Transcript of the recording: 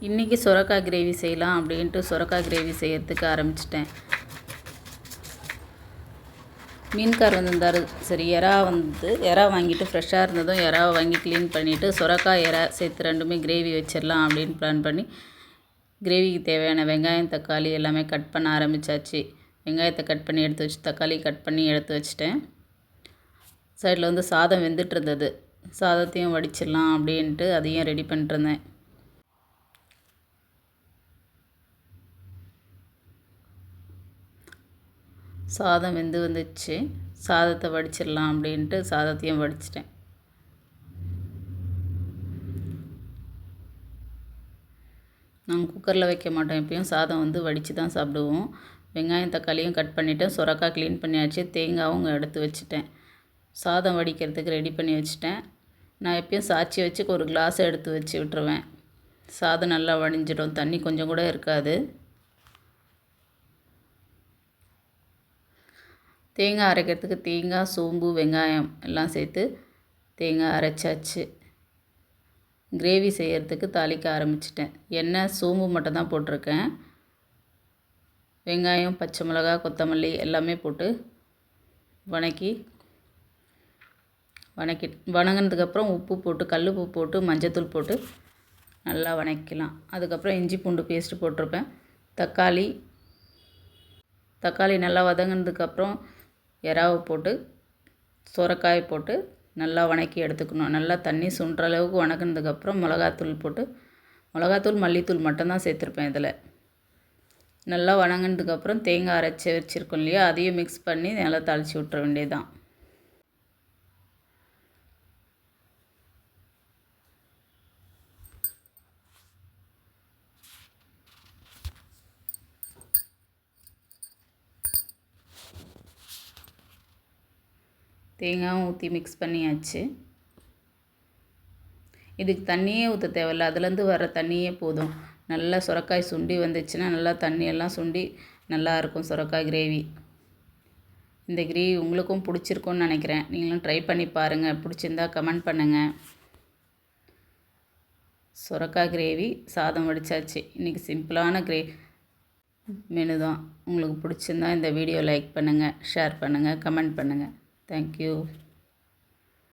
இன்றைக்கி சுரக்காய் கிரேவி செய்யலாம் அப்படின்ட்டு சுரக்காய் கிரேவி செய்யறதுக்கு ஆரம்பிச்சிட்டேன். மீன்கார் வந்திருந்தார். சரி, எறா வாங்கிட்டு ஃப்ரெஷ்ஷாக இருந்ததும் எறாவை வாங்கி க்ளீன் பண்ணிவிட்டு சுரக்காய் எறா சேர்த்து ரெண்டுமே கிரேவி வச்சிடலாம் அப்படின்னு பிளான் பண்ணி கிரேவிக்கு தேவையான வெங்காயம் தக்காளி எல்லாமே கட் பண்ண ஆரம்பித்தாச்சு. வெங்காயத்தை கட் பண்ணி எடுத்து வச்சு தக்காளி கட் பண்ணி எடுத்து வச்சிட்டேன். சைடில் வந்து சாதம் வெந்துட்டு இருந்தது. சாதத்தையும் வடிச்சிடலாம் அப்படின்ட்டு அதையும் ரெடி பண்ணிட்டுருந்தேன். சாதம் வெந்து வந்துச்சு. சாதத்தை வடிச்சிடலாம் அப்படின்ட்டு சாதத்தையும் வடிச்சிட்டேன். நாங்கள் குக்கரில் வைக்க மாட்டோம். எப்பயும் சாதம் வந்து வடித்து தான் சாப்பிடுவோம். வெங்காயம் தக்காளியும் கட் பண்ணிவிட்டேன். சுரக்காய் க்ளீன் பண்ணியாச்சு. தேங்காயும் எடுத்து வச்சுட்டேன். சாதம் வடிக்கிறதுக்கு ரெடி பண்ணி வச்சுட்டேன். நான் எப்பயும் சாய்ச்சி வச்சு ஒரு கிளாஸை எடுத்து வச்சு விட்டுருவேன். சாதம் நல்லா வடிஞ்சிடும். தண்ணி கொஞ்சம் கூட இருக்காது. தேங்காய் அரைக்கிறதுக்கு தேங்காய் சோம்பு வெங்காயம் எல்லாம் சேர்த்து தேங்காய் அரைச்சாச்சு. கிரேவி செய்கிறதுக்கு தாளிக்க ஆரம்பிச்சிட்டேன். எண்ணெய் சோம்பு மட்டும் தான் போட்டிருக்கேன். வெங்காயம் பச்சை மிளகாய் கொத்தமல்லி எல்லாமே போட்டு வணங்கினதுக்கப்புறம் உப்பு போட்டு கல் உப்பு போட்டு மஞ்சத்தூள் போட்டு நல்லா வணக்கலாம். அதுக்கப்புறம் இஞ்சி பூண்டு பேஸ்ட்டு போட்டிருப்பேன். தக்காளி நல்லா வதங்கினதுக்கப்புறம் எறாவை போட்டு சுரக்காய் போட்டு நல்லா வணக்கி எடுத்துக்கணும். நல்லா தண்ணி சுண்டுற அளவுக்கு வணக்கினதுக்கப்புறம் மிளகாத்தூள் மல்லித்தூள் மட்டும்தான் சேர்த்துருப்பேன். இதில் நல்லா வணங்கினதுக்கப்புறம் தேங்காய் அரைச்சி வச்சுருக்கோம் இல்லையா, அதையும் மிக்ஸ் பண்ணி நல்லா தாளித்து விட்டுற வேண்டியதுதான். தேங்காயும் ஊற்றி மிக்ஸ் பண்ணியாச்சு. இதுக்கு தண்ணியே ஊற்ற தேவையில்ல. அதுலேருந்து வர தண்ணியே போதும். நல்லா சுரக்காய் சுண்டி வந்துச்சுன்னா நல்லா தண்ணியெல்லாம் சுண்டி நல்லாயிருக்கும் சுரக்காய் கிரேவி. இந்த கிரேவி உங்களுக்கும் பிடிச்சிருக்குன்னு நினைக்கிறேன். நீங்களும் ட்ரை பண்ணி பாருங்கள். பிடிச்சிருந்தா கமெண்ட் பண்ணுங்கள். சுரக்காய் கிரேவி சாதம் வடித்தாச்சு. இன்றைக்கி சிம்பிளான மெனு தான். உங்களுக்கு பிடிச்சிருந்தா இந்த வீடியோ லைக் பண்ணுங்கள், ஷேர் பண்ணுங்கள், கமெண்ட் பண்ணுங்கள். Thank you.